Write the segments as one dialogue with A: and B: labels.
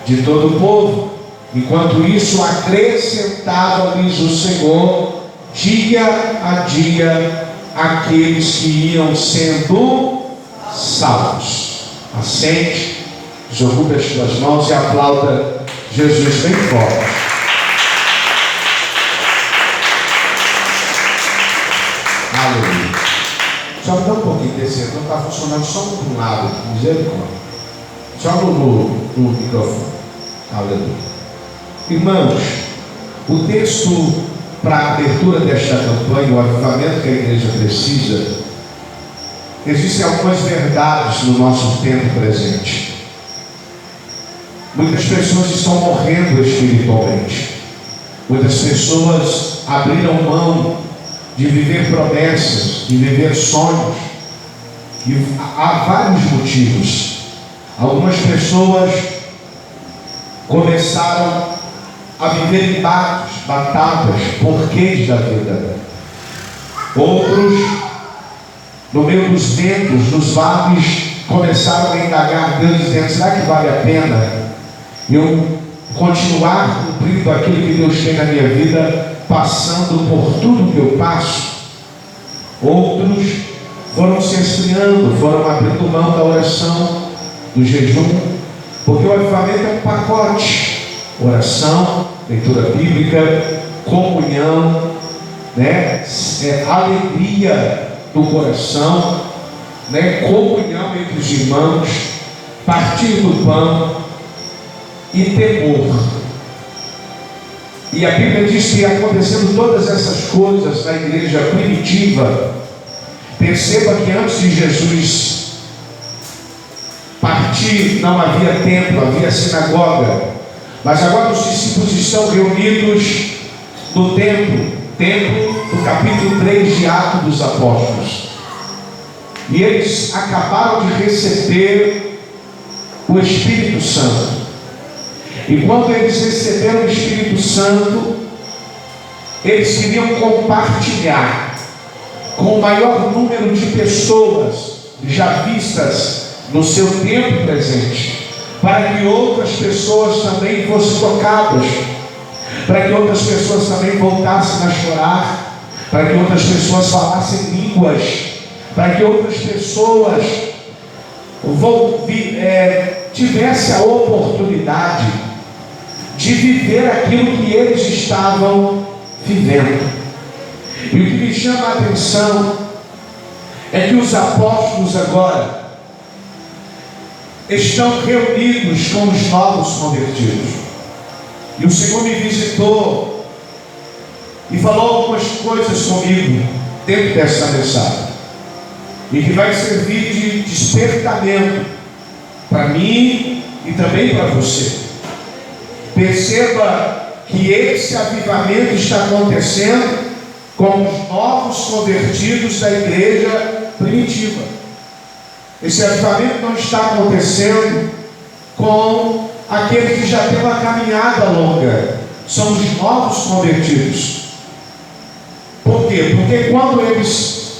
A: de todo o povo. Enquanto isso, acrescentava-lhes o Senhor, dia a dia, aqueles que iam sendo salvos. Assente, desocupe as suas mãos e aplauda Jesus bem forte. Aleluia. Só me dá um pouquinho desse, não está funcionando só um lado, misericórdia. Só no microfone. Aleluia. Irmãos, o texto para a abertura desta campanha, o avivamento que a igreja precisa, existem algumas verdades no nosso tempo presente. Muitas pessoas estão morrendo espiritualmente. Muitas pessoas abriram mão de viver promessas, de viver sonhos. E há vários motivos. Algumas pessoas começaram a viver embates, batatas, porquês da vida. Outros, no meio dos ventos, dos vales, começaram a indagar Deus, dizendo: será que vale a pena eu continuar cumprindo aquilo que Deus tem na minha vida, passando por tudo que eu passo? Outros foram se esfriando, foram abrindo mão da oração, do jejum, porque o avivamento é um pacote: oração, leitura bíblica, comunhão, alegria do coração, comunhão entre os irmãos, partir do pão e temor. E a Bíblia diz que, acontecendo todas essas coisas na igreja primitiva, perceba que antes de Jesus partir não havia templo, havia sinagoga. Mas agora os discípulos estão reunidos no templo do capítulo 3 de Atos dos Apóstolos. E eles acabaram de receber o Espírito Santo. E quando eles receberam o Espírito Santo, eles queriam compartilhar com o maior número de pessoas já vistas no seu tempo presente, para que outras pessoas também fossem tocadas, para que outras pessoas também voltassem a chorar, para que outras pessoas falassem línguas, para que outras pessoas tivessem a oportunidade de viver aquilo que eles estavam vivendo. E o que me chama a atenção é que os apóstolos agora estão reunidos com os novos convertidos. E o Senhor me visitou e falou algumas coisas comigo dentro dessa mensagem, e que vai servir de despertamento para mim e também para você. Perceba que esse avivamento está acontecendo com os novos convertidos da igreja primitiva. Esse avivamento não está acontecendo com aqueles que já têm uma caminhada longa. São os novos convertidos. Por quê? Porque quando eles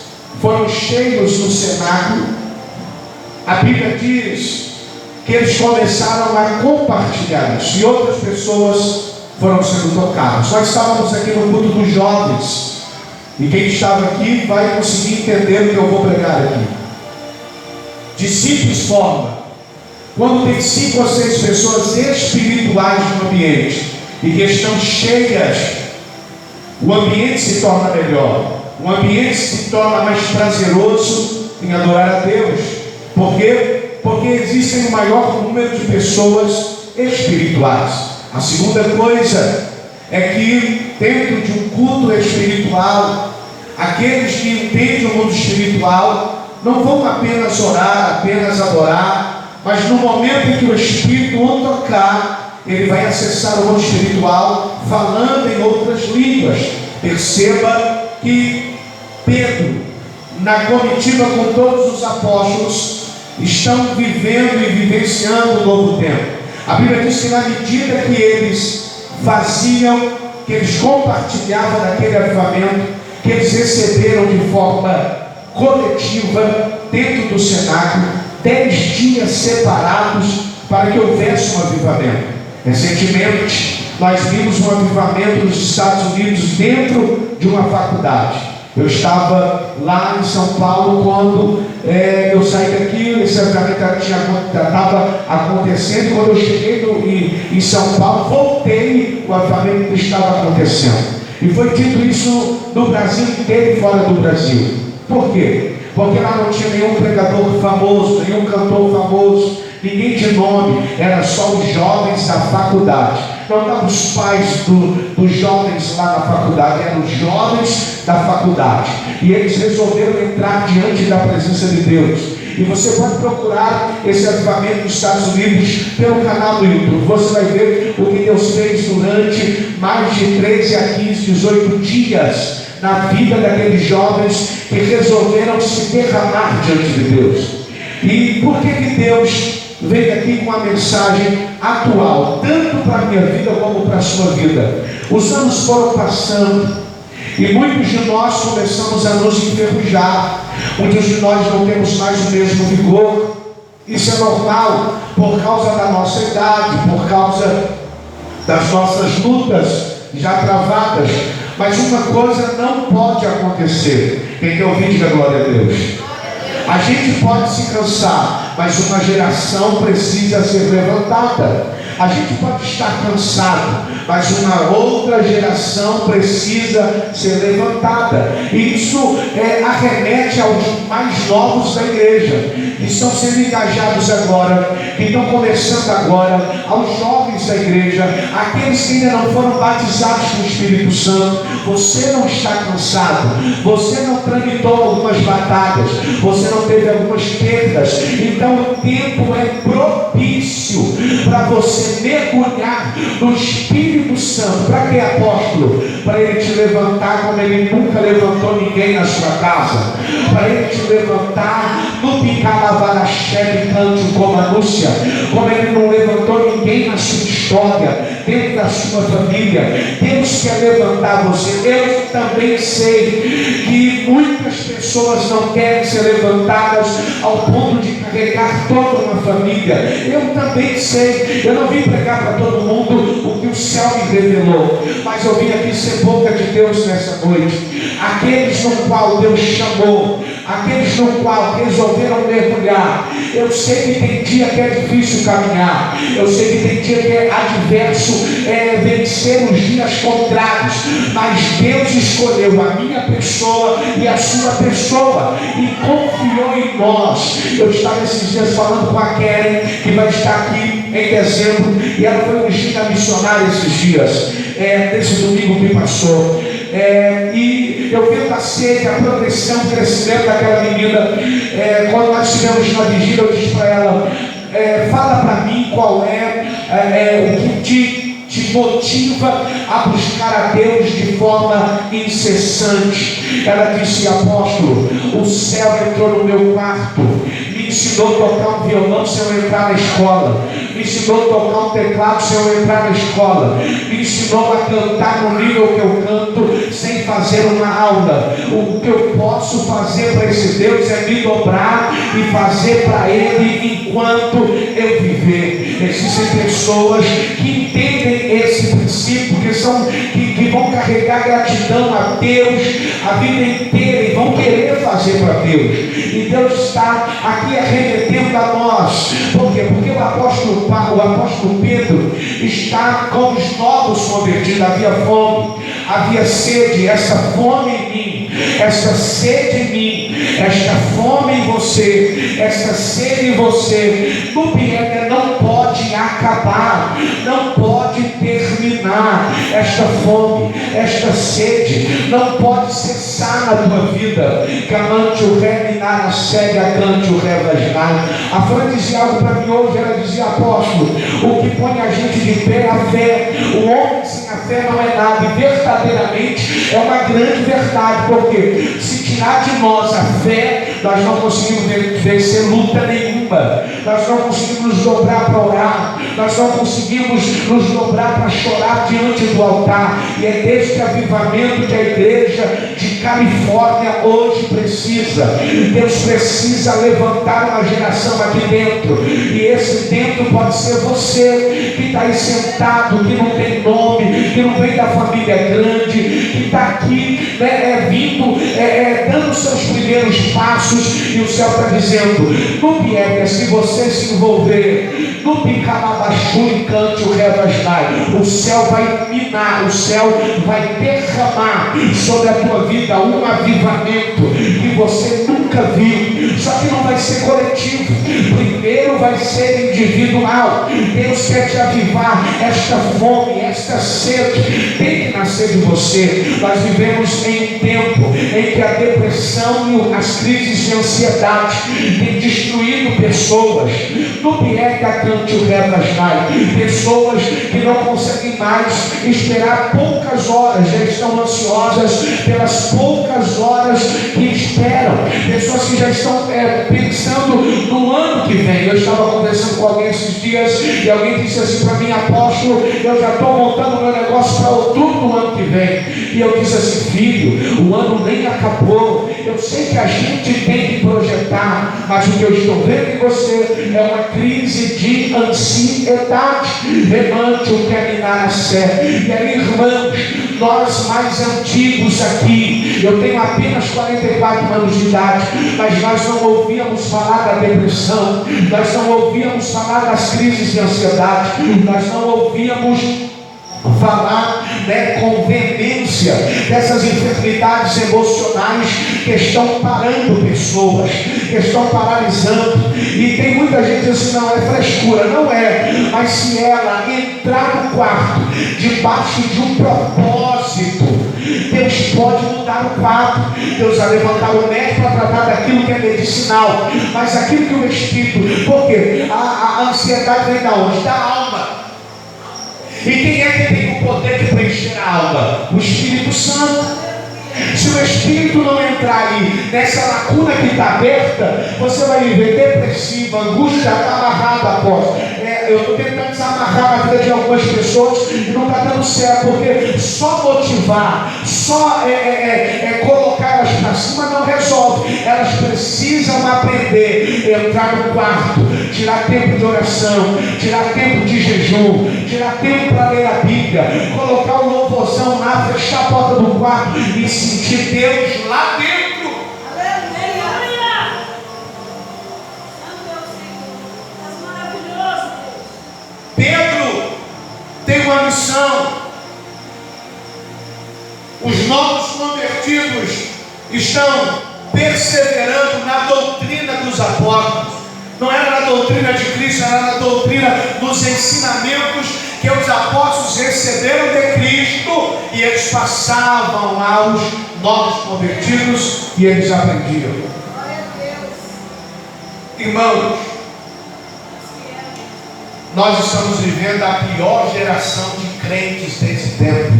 A: foram cheios no cenáculo, a Bíblia diz que eles começaram a compartilhar isso, e outras pessoas foram sendo tocadas. Nós estávamos aqui no culto dos jovens, e quem estava aqui vai conseguir entender o que eu vou pregar aqui. De simples forma, quando tem 5 ou 6 pessoas espirituais no ambiente e que estão cheias, o ambiente se torna melhor, o ambiente se torna mais prazeroso em adorar a Deus. Por quê? Porque existem um maior número de pessoas espirituais. A segunda coisa é que dentro de um culto espiritual, aqueles que entendem o mundo espiritual não vão apenas orar, apenas adorar, mas no momento em que o Espírito o tocar, ele vai acessar o mundo espiritual falando em outras línguas. Perceba que Pedro, na comitiva com todos os apóstolos, estão vivendo e vivenciando o novo tempo. A Bíblia diz que na medida que eles faziam, que eles compartilhavam daquele avivamento, que eles receberam de forma coletiva dentro do cenáculo, 10 dias separados para que houvesse um avivamento. Recentemente, nós vimos um avivamento nos Estados Unidos dentro de uma faculdade. Eu estava lá em São Paulo quando eu saí daqui, esse avivamento estava acontecendo. Quando eu cheguei em São Paulo, voltei, o avivamento estava acontecendo. E foi dito isso no Brasil inteiro e fora do Brasil. Por quê? Porque lá não tinha nenhum pregador famoso, nenhum cantor famoso, ninguém de nome, era só os jovens da faculdade. Não estavam os pais dos jovens lá na faculdade, eram os jovens da faculdade. E eles resolveram entrar diante da presença de Deus. E você pode procurar esse avivamento nos Estados Unidos pelo canal do YouTube. Você vai ver o que Deus fez durante mais de 13 a 15, 18 dias na vida daqueles jovens que resolveram se derramar diante de Deus. E por que Deus veio aqui com uma mensagem atual, tanto para a minha vida como para a sua vida? Os anos foram passando e muitos de nós começamos a nos enferrujar. Muitos de nós não temos mais o mesmo vigor. Isso é normal por causa da nossa idade, por causa das nossas lutas já travadas. Mas uma coisa não pode acontecer. Quem quer ouvir, diga glória a Deus. A gente pode se cansar, mas uma geração precisa ser levantada. A gente pode estar cansado, mas uma outra geração precisa ser levantada. E isso arremete aos mais novos da igreja, que estão sendo engajados agora, que estão começando agora, aos jovens da igreja, aqueles que ainda não foram batizados com o Espírito Santo. Você não está cansado, você não tramitou algumas batalhas, você não teve algumas perdas. Então o tempo é propício para você mergulhar no Espírito Santo. Para que, apóstolo? Para ele te levantar como ele nunca levantou ninguém na sua casa. Para ele te levantar no Picalavaraxé, Cântico como anúncia, como ele não levantou ninguém na sua história, dentro da sua família. Deus quer levantar você. Eu também sei que muitas pessoas não querem ser levantadas ao ponto de carregar toda uma família. Eu também sei. Eu não vim pregar para todo mundo o que o céu me revelou, mas eu vim aqui ser boca de Deus nessa noite. Aqueles no qual Deus chamou, aqueles no qual resolveram mergulhar. Eu sei que tem dia que é difícil caminhar, eu sei que tem dia que é adverso vencer os dias contrários, mas Deus escolheu a minha pessoa e a sua pessoa e confiou em nós. Eu estava esses dias falando com a Karen, que vai estar aqui em dezembro, e ela foi ungida missionária esses dias, desse domingo que passou. E eu vendo a sede, a progressão, o crescimento daquela menina. Quando nós estivemos na vigília, eu disse para ela: fala para mim qual é o que te motiva a buscar a Deus de forma incessante. Ela disse: apóstolo, o céu entrou no meu quarto, me ensinou a tocar um violão sem eu entrar na escola, me ensinou a tocar um teclado sem eu entrar na escola, me ensinou a cantar no nível que eu canto sem fazer uma aula. O que eu posso fazer para esse Deus é me dobrar e fazer para Ele enquanto eu viver. Existem pessoas que entendem esse princípio, que vão carregar gratidão a Deus a vida inteira e vão querer fazer para Deus. E Deus está aqui arremetendo a nós. Por quê? Porque o apóstolo Pedro está com os novos convertidos. Havia fome, havia sede. Essa fome em mim, essa sede em mim, esta fome em você, esta sede em você, no Pieta não pode acabar, não pode terminar. Esta fome, esta sede não pode cessar na tua vida. Camante o reminar a sede, acante o revasnar. A Fran dizia algo para mim hoje. Ela dizia: apóstolo, o que põe a gente de pé é a fé. O homem sem a fé não é nada. E verdadeiramente é uma grande verdade, porque se tirar de nós a fé, nós não conseguimos vencer luta nenhuma, nós não conseguimos nos dobrar para orar, nós não conseguimos nos dobrar para chorar diante do altar. E é deste avivamento que a igreja de Califórnia hoje precisa. Deus precisa levantar uma geração aqui dentro. E esse dentro pode ser você que está aí sentado, que não tem nome, que não vem da família grande, que está aqui, vindo, dando seus primeiros passos. E o céu está dizendo: no Piegas, se você se envolver, no Picalabachu e cante o Revasnai, o céu vai minar, o céu vai derramar sobre a tua vida um avivamento que você nunca viu. Só que não vai ser coletivo, primeiro vai ser individual. Deus quer te avivar. Esta fome, esta sede tem que nascer de você. Nós vivemos em um tempo em que a depressão e as crises de ansiedade têm destruído pessoas. No Piegas cante o Revasnai, pessoas que não conseguem mais esperar poucas horas, já estão ansiosas pelas poucas horas que esperam. Pessoas que já estão pensando no ano que vem. Eu estava conversando com alguém esses dias e alguém disse assim para mim: apóstolo, eu já estou montando meu negócio para outubro do ano que vem. E eu disse assim: filho, o ano nem acabou. Eu sei que a gente tem que projetar, mas o que eu estou vendo em você é uma crise de ansiedade. Remante o caminhar a sé. E aí, irmãos, nós mais antigos aqui, eu tenho apenas 44 anos de idade, mas nós não ouvíamos falar da depressão, nós não ouvíamos falar das crises de ansiedade, nós não ouvíamos falar com veemência dessas enfermidades emocionais que estão parando pessoas, que estão paralisando. E tem muita gente assim: não, é frescura. Não é, mas se ela entrar no quarto debaixo de um propósito, Deus pode mudar o quadro. Deus vai levantar o médico para tratar daquilo que é medicinal, mas aquilo que o Espírito, porque a ansiedade vem da onde? Da alma. E quem é que tem o poder de preencher a alma? O Espírito Santo. Se o Espírito não entrar ali nessa lacuna que está aberta, você vai viver depressivo, angústia, está amarrado, apóstolo. Eu estou tentando desamarrar a vida de algumas pessoas e não está dando certo, porque só motivar, só colocar elas para cima não resolve. Elas precisam aprender a entrar no quarto, tirar tempo de oração, tirar tempo de jejum, tirar tempo para ler a Bíblia, colocar o louvorzão lá, fechar a porta do quarto e sentir Deus lá dentro. Pedro tem uma missão. Os novos convertidos estão perseverando na doutrina dos apóstolos. Não era na doutrina de Cristo, era na doutrina dos ensinamentos que os apóstolos receberam de Cristo, e eles passavam aos novos convertidos e eles aprendiam. Irmãos, nós estamos vivendo a pior geração de crentes desse tempo.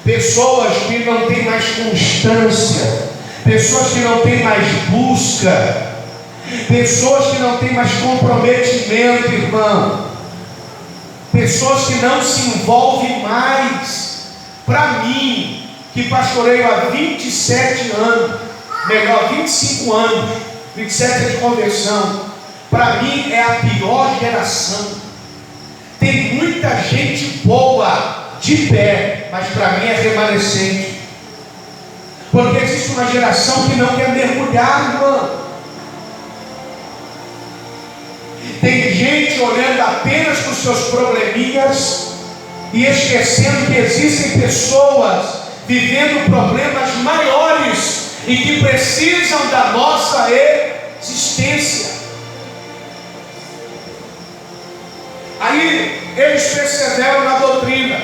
A: Pessoas que não têm mais constância, pessoas que não têm mais busca, pessoas que não têm mais comprometimento, irmão, pessoas que não se envolvem mais. Para mim, que pastoreio há 27 anos, melhor, 25 anos, 27 é de conversão, para mim é a pior geração. Tem muita gente boa de pé, mas para mim é remanescente, porque existe uma geração que não quer mergulhar, irmão. Tem gente olhando apenas para os seus probleminhas e esquecendo que existem pessoas vivendo problemas maiores e que precisam da nossa existência. Aí eles perseveram na doutrina.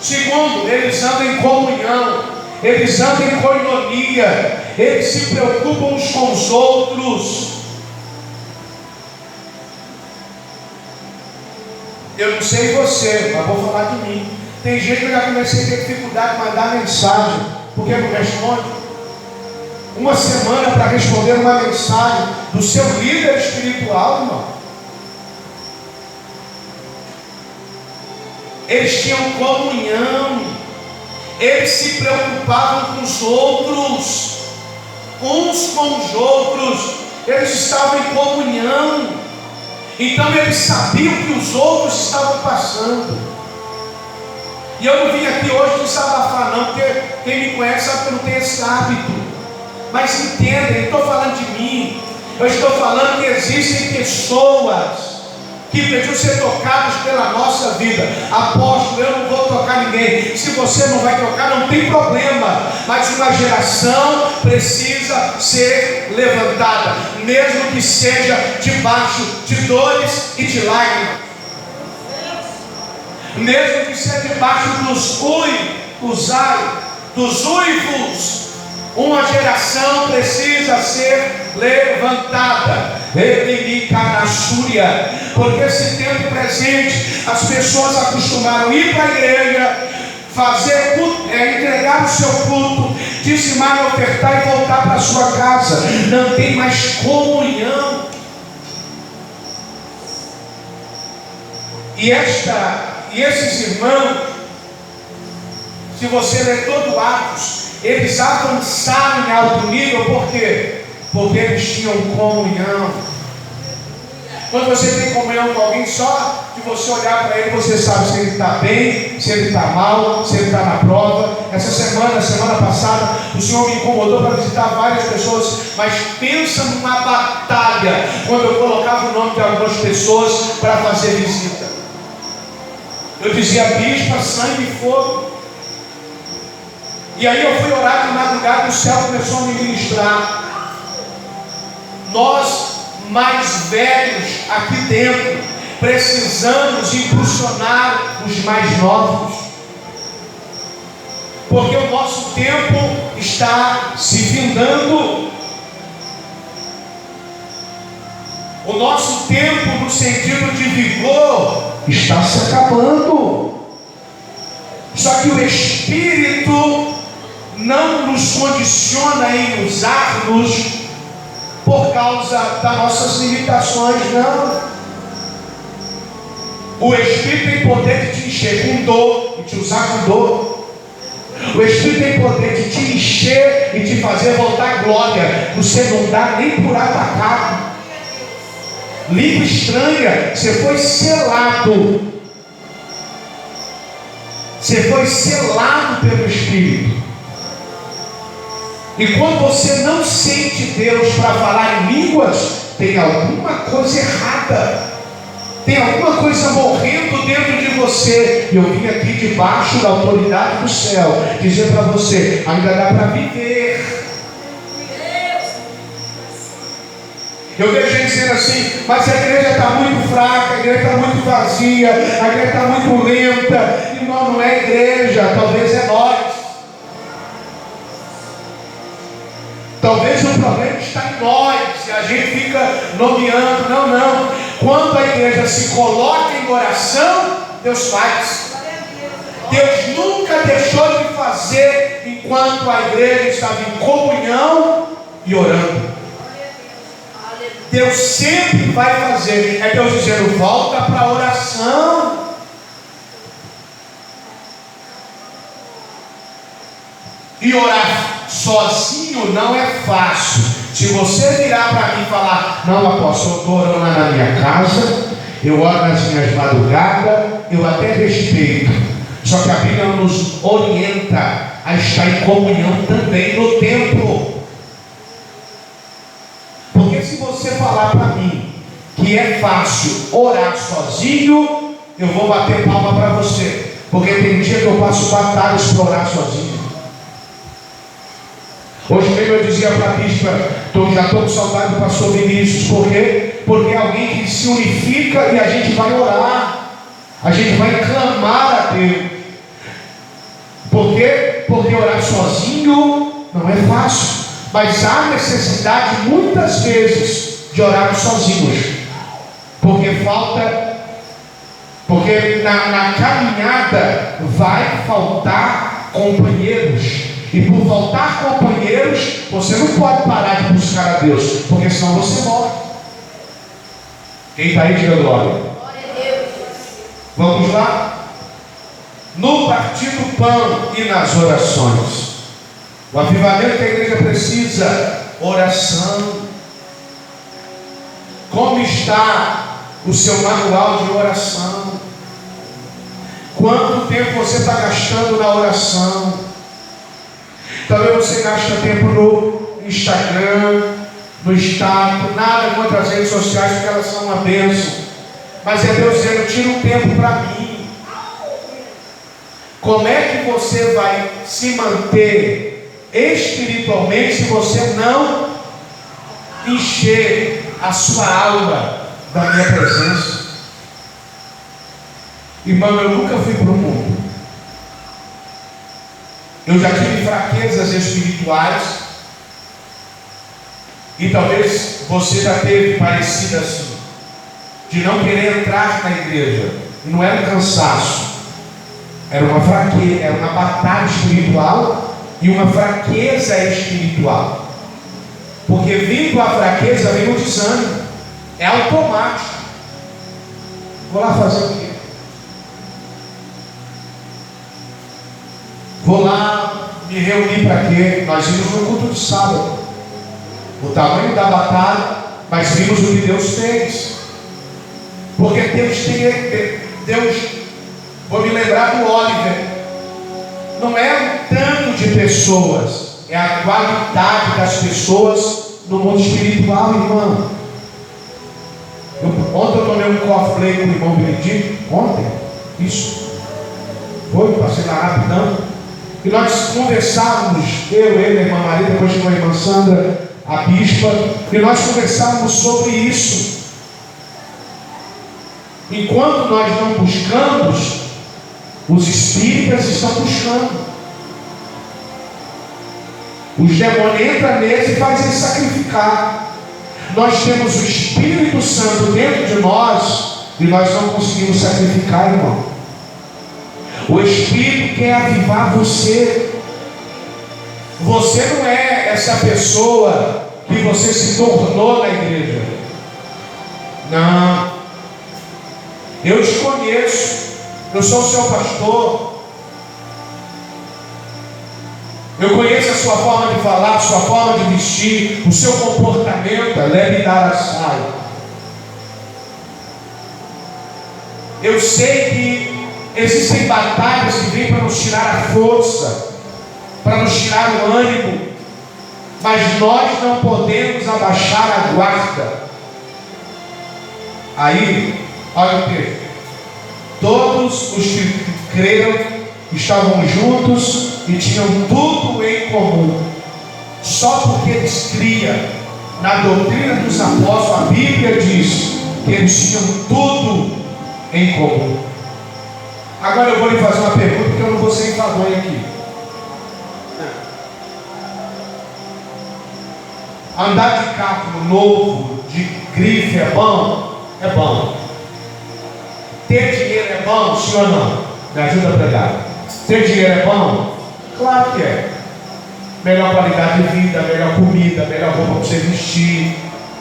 A: Segundo, eles andam em comunhão, eles andam em coinonia, eles se preocupam uns com os outros. Eu não sei você, mas vou falar de mim. Tem gente que eu já comecei a ter dificuldade de mandar mensagem, porque não responde. Uma semana para responder uma mensagem do seu líder espiritual, irmão. eles tinham comunhão, eles se preocupavam com os outros, uns com os outros, eles estavam em comunhão, então eles sabiam que os outros estavam passando. E eu não vim aqui hoje desabafar não, porque quem me conhece sabe que eu não tenho esse hábito. Mas entendem, eu estou falando de mim, eu estou falando que existem pessoas que precisam ser tocadas pela nossa vida. Apóstolo, eu não vou tocar ninguém. Se você não vai tocar, não tem problema. Mas uma geração precisa ser levantada, mesmo que seja debaixo de dores e de lágrimas, mesmo que seja debaixo dos uivos. Uma geração precisa ser levantada. Porque esse tempo presente, as pessoas acostumaram a ir para a igreja, fazer culto, entregar o seu culto, dizimar, ofertar e voltar para a sua casa. Não tem mais comunhão. E esses irmãos, se você ler todo Atos, eles avançaram em alto nível. Por quê? Porque eles tinham comunhão. Quando você tem comunhão com alguém, só de você olhar para ele, você sabe se ele está bem, se ele está mal, se ele está na prova. Essa semana passada, o Senhor me incomodou para visitar várias pessoas, mas pensa numa batalha, quando eu colocava o nome de algumas pessoas para fazer visita. Eu dizia: bispa, sangue e fogo. E aí eu fui orar de madrugada, o céu começou a me ministrar. Nós, mais velhos aqui dentro, precisamos impulsionar os mais novos, porque o nosso tempo está se findando. O nosso tempo, no sentido de vigor, está se acabando. Só que o Espírito não nos condiciona em usar-nos por causa das nossas limitações, não. O Espírito tem poder de te encher com dor e te usar com dor. O Espírito tem poder de te encher e te fazer voltar à glória. Você não dá nem por atacado. Língua estranha, você foi selado. Você foi selado pelo Espírito. E quando você não sente Deus para falar em línguas, tem alguma coisa errada. Tem alguma coisa morrendo dentro de você. E eu vim aqui debaixo da autoridade do céu dizer para você: ainda dá para viver. Eu vejo gente dizendo assim: mas a igreja está muito fraca, a igreja está muito vazia, a igreja está muito lenta. Irmão, não é igreja, talvez é nós. Talvez o problema está em nós, e a gente fica nomeando. Não. Quando a igreja se coloca em oração, Deus faz. Deus nunca deixou de fazer enquanto a igreja estava em comunhão e orando. Deus sempre vai fazer. É Deus dizendo: volta para a oração. E orar sozinho não é fácil. Se você virar para mim e falar: não, apóstolo, eu estou orando lá na minha casa, eu oro nas minhas madrugadas, eu até respeito. Só que a Bíblia nos orienta a estar em comunhão também no templo. Porque se você falar para mim que é fácil orar sozinho, eu vou bater palma para você. Porque tem dia que eu passo batalhas para orar sozinho. Hoje mesmo eu dizia para a bispa: já estou com saudade do pastor Vinícius. Por quê? Porque é alguém que se unifica e a gente vai orar, a gente vai clamar a Deus. Por quê? Porque orar sozinho não é fácil, mas há necessidade muitas vezes de orar sozinhos, porque na caminhada vai faltar companheiros. E por faltar companheiros, você não pode parar de buscar a Deus, porque senão você morre. Quem está aí, diga glória. Vamos lá? no partir do pão e nas orações. O avivamento que a igreja precisa, oração. Como está o seu manual de oração? Quanto tempo você está gastando na oração? Talvez você gaste tempo no Instagram, no status, nada contra as redes sociais, porque elas são uma bênção. Mas é Deus dizendo, tira um tempo para mim. Como é que você vai se manter espiritualmente se você não encher a sua alma da minha presença? Irmão, eu nunca fui para o mundo. Eu já tive fraquezas espirituais. E talvez você já teve parecido assim, de não querer entrar na igreja. Não era um cansaço, era uma fraqueza, era uma batalha espiritual e uma fraqueza espiritual. Porque vindo a fraqueza vem o desânimo, é automático. Vou lá fazer o quê? Vou lá me reunir para quê? Nós vimos no culto de sábado o tamanho da batalha, mas vimos o que Deus fez. Porque Deus, vou me lembrar do Oliver, não é o tanto de pessoas, é a qualidade das pessoas no mundo espiritual, irmão. Ontem eu tomei um coffee com o irmão Benedito, ontem, isso, foi, passei lá rapidão, e nós conversávamos, eu, ele, a irmã Maria, depois chegou a irmã Sandra, a bispa, e nós conversávamos sobre isso. Enquanto nós não buscamos, os espíritas estão buscando. Os demônios entram neles e fazem ele sacrificar. Nós temos o Espírito Santo dentro de nós e nós não conseguimos sacrificar, irmão. O Espírito quer avivar você. Você não é essa pessoa que você se tornou na igreja. Não. Eu te conheço. Eu sou o seu pastor. Eu conheço a sua forma de falar, a sua forma de vestir, o seu comportamento. Leve dar a saia. Eu sei que existem batalhas que vêm para nos tirar a força, para nos tirar o ânimo, mas nós não podemos abaixar a guarda. Aí, olha o texto. Todos os que creram estavam juntos e tinham tudo em comum. Só porque eles criam na doutrina dos apóstolos, a Bíblia diz que eles tinham tudo em comum. Agora eu vou lhe fazer uma pergunta, porque eu não vou ser enfadonho aqui. Andar de carro novo, de grife é bom? É bom. Ter dinheiro é bom, sim ou não? Me ajuda a pregar. Ter dinheiro é bom? Claro que é. Melhor qualidade de vida, melhor comida, melhor roupa para você vestir,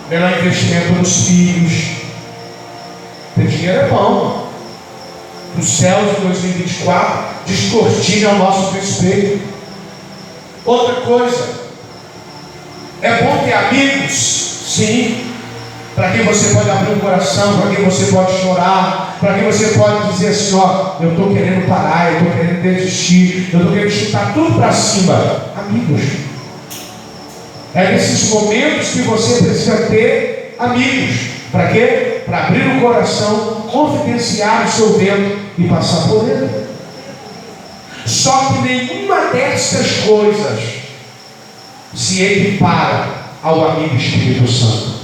A: melhor investimento nos filhos. Ter dinheiro é bom. Os céus de 2024 descortinam ao nosso respeito. Outra coisa, é bom ter amigos, sim, para quem você pode abrir o coração, para quem você pode chorar, para quem você pode dizer assim, ó, eu estou querendo parar, eu estou querendo desistir, eu estou querendo chutar tudo para cima. Amigos. É nesses momentos que você precisa ter amigos. Para quê? Para abrir o coração, confidenciar o seu vento e passar por ele. Só que nenhuma destas coisas se equipara ao amigo Espírito Santo.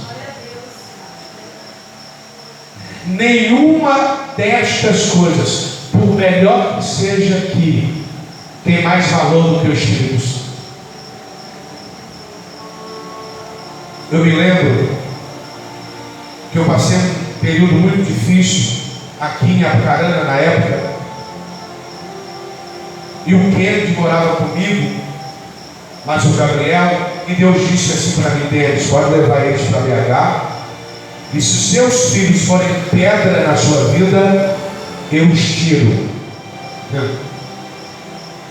A: Nenhuma destas coisas, por melhor que seja aqui, tem mais valor do que o Espírito Santo. Eu me lembro que eu passei um período muito difícil aqui em Apucarana na época, e o Kennedy morava comigo, mas o Gabriel, e Deus disse assim para mim deles, pode levar eles para BH, e se seus filhos forem pedra na sua vida, eu os tiro.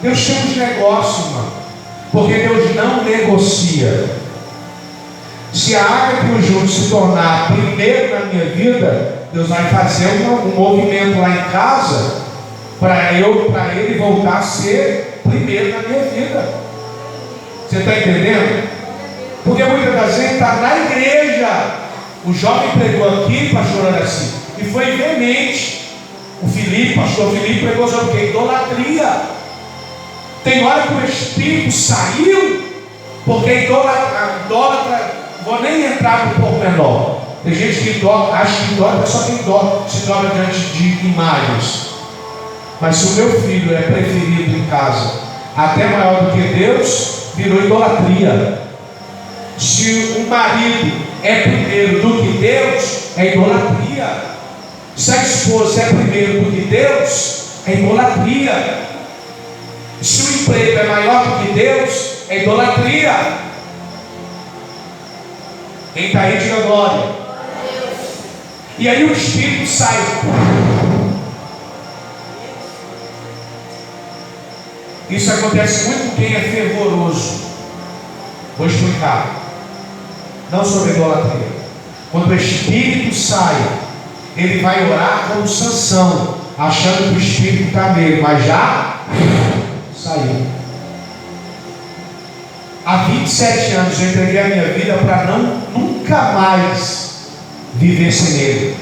A: Deus tem uns negócios, irmão, porque Deus não negocia. Se a Agatha e o Júnior se tornar primeiro na minha vida, Deus vai fazer um movimento lá em casa para ele voltar a ser primeiro na minha vida. Você está entendendo? Porque muitas das vezes está na igreja. O jovem pregou aqui, pastor Araci, e foi veemente. O pastor Felipe pregou sobre o que? Idolatria. Tem hora que o Espírito saiu, porque idólatra, vou nem entrar no pormenor. Tem gente que acha que idólatra só quem se dobra diante de imagens. Mas se o meu filho é preferido em casa, até maior do que Deus, virou idolatria. Se o marido é primeiro do que Deus, é idolatria. Se a esposa é primeiro do que Deus, é idolatria. Se o emprego é maior do que Deus, é idolatria. Quem está aí, diga glória. E aí o Espírito sai. Isso acontece muito com quem é fervoroso. Vou explicar. Não sobre idolatria. Quando o Espírito sai, ele vai orar como Sansão, achando que o Espírito está nele, mas já saiu. Há 27 anos eu entreguei a minha vida para nunca mais viver sem ele.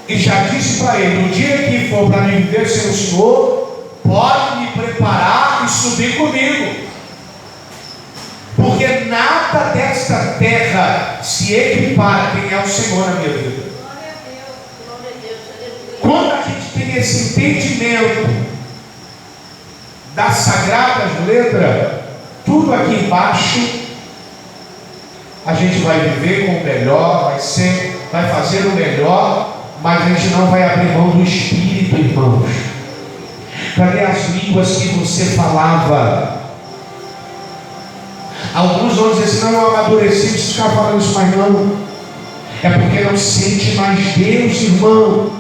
A: E já disse para ele: no dia que for para mim viver sem o Senhor, pode me preparar e subir comigo. Porque nada desta terra se equipara a quem é o Senhor na minha vida. Quando a gente tem esse entendimento das sagradas letras, tudo aqui embaixo, a gente vai viver com o melhor, vai fazer o melhor, mas a gente não vai abrir mão do Espírito, irmãos. Cadê as línguas que você falava? Alguns vão dizer assim: não, eu amadureci, preciso ficar falando isso, mas não. É porque não sente mais Deus, irmão.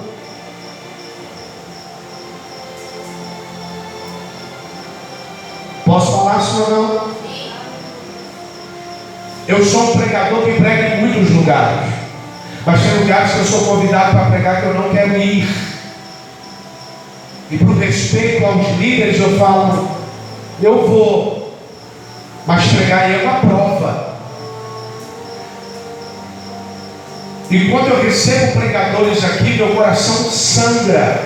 A: Posso falar assim ou não? Eu sou um pregador que prega em muitos lugares, mas tem lugares que eu sou convidado para pregar que eu não quero ir. E por respeito aos líderes eu falo: eu vou. Mas pregar aí é uma prova. E quando eu recebo pregadores aqui, meu coração sangra.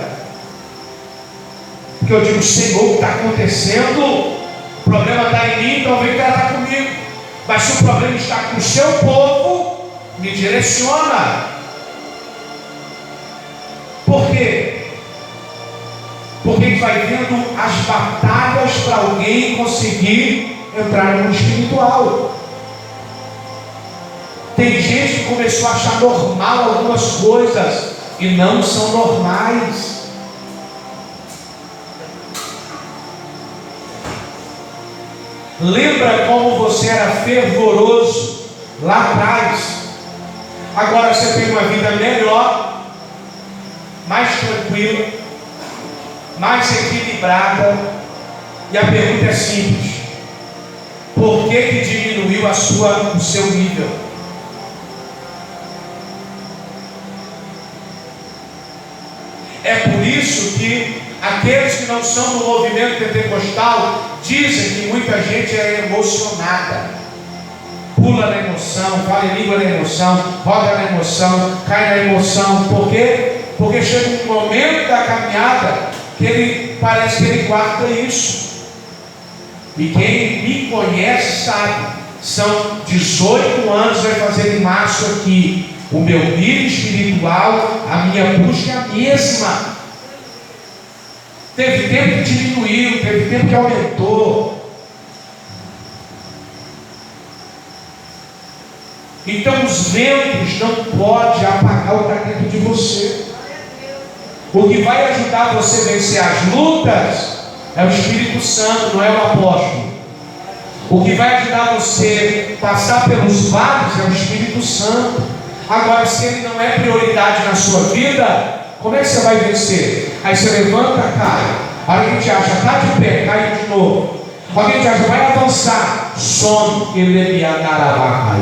A: Porque eu digo: Senhor, o que está acontecendo? O problema está em mim, então vem tratar comigo. Mas se o problema está com o seu povo, me direciona. Por quê? Porque a gente vai vendo as batalhas para alguém conseguir entrar no mundo espiritual. Tem gente que começou a achar normal algumas coisas e não são normais. Lembra como você era fervoroso lá atrás? Agora você tem uma vida melhor, mais tranquila, mais equilibrada. E a pergunta é simples: por que diminuiu o seu nível? É por isso que aqueles que não são do movimento pentecostal dizem que muita gente é emocionada, pula na emoção, fala em língua na emoção, roda na emoção, cai na emoção. Por quê? Porque chega um momento da caminhada que ele parece que ele guarda isso. E quem me conhece sabe, são 18 anos, vai fazer em março aqui. O meu nível espiritual, a minha busca é a mesma. Teve tempo que diminuiu, teve tempo que aumentou. Então os ventos não podem apagar o que está dentro de você. O que vai ajudar você a vencer as lutas é o Espírito Santo, não é o apóstolo. O que vai ajudar você a passar pelos vales é o Espírito Santo. Agora, se ele não é prioridade na sua vida, Como é que você vai vencer? Aí você levanta, cai. A hora que a gente acha, está de pé, cai de novo. A hora que a gente acha, vai avançar, some, ele me agarrará.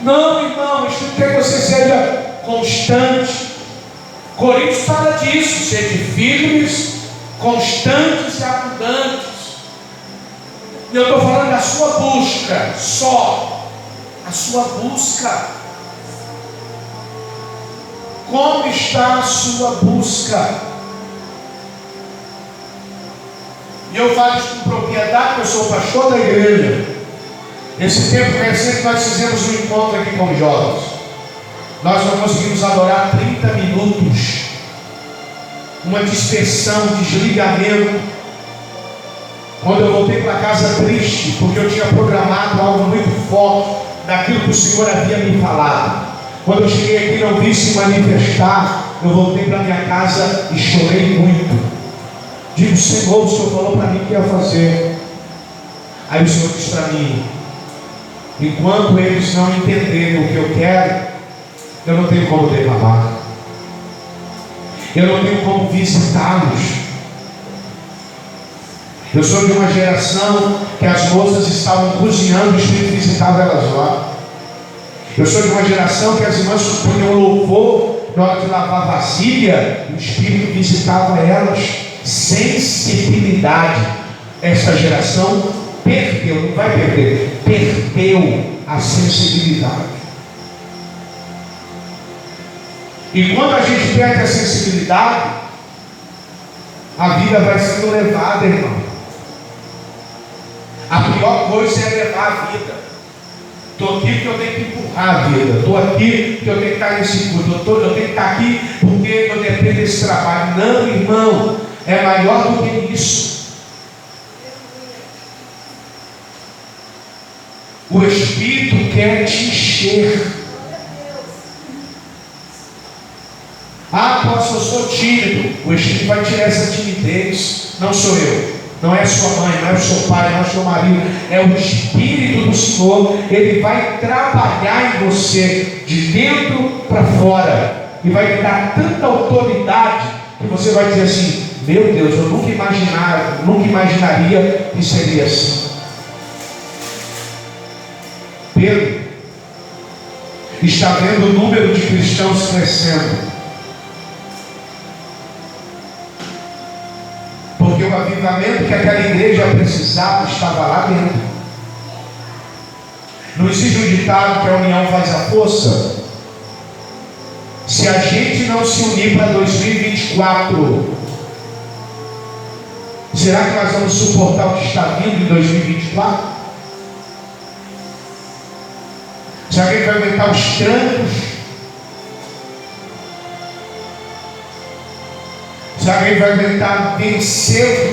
A: Não, irmão, isso quer que você seja constante. Coríntios fala disso, sede firmes, constantes e abundantes. E eu estou falando da sua busca, só a sua busca. Como está a sua busca? E eu falo isso com propriedade, porque eu sou pastor da igreja. Esse tempo recente nós fizemos um encontro aqui com os jovens. Nós não conseguimos adorar 30 minutos. Uma dispersão, desligamento. Quando eu voltei para casa triste, porque eu tinha programado algo muito forte daquilo que o Senhor havia me falado. Quando eu cheguei aqui e não vi se manifestar, eu voltei para minha casa e chorei muito. Digo, Senhor, o Senhor falou para mim que ia fazer. Aí o Senhor disse para mim: enquanto eles não entenderem o que eu quero, eu não tenho como derramar, eu não tenho como visitá-los. Eu sou de uma geração que as moças estavam cozinhando, o Espírito visitava elas lá. Eu sou de uma geração que as irmãs punham louvor na hora de lavar vasilha, o Espírito visitava elas. Sensibilidade. Esta geração perdeu, não vai perder, perdeu a sensibilidade. E quando a gente perde a sensibilidade, a vida vai sendo levada, irmão. A pior coisa é levar a vida. Estou aqui porque eu tenho que empurrar a vida. Estou aqui porque eu tenho que estar nesse culto. Eu tenho que estar aqui porque eu dependo desse trabalho. Não, irmão, é maior do que isso. O Espírito quer te encher. Ah, apóstolo, eu sou tímido. O Espírito vai tirar essa timidez. Não sou eu. Não é sua mãe, não é o seu pai, não é o seu marido, é o Espírito do Senhor. Ele vai trabalhar em você de dentro para fora e vai lhe dar tanta autoridade que você vai dizer assim: meu Deus, eu nunca imaginaria que seria assim. Pedro está vendo o número de cristãos crescendo. Porque o avivamento que aquela igreja precisava estava lá dentro. Não existe um ditado que a união faz a força? Se a gente não se unir para 2024, será que nós vamos suportar o que está vindo em 2024? Será que a gente vai aguentar os trancos? Será que a gente vai aguentar vencer o que está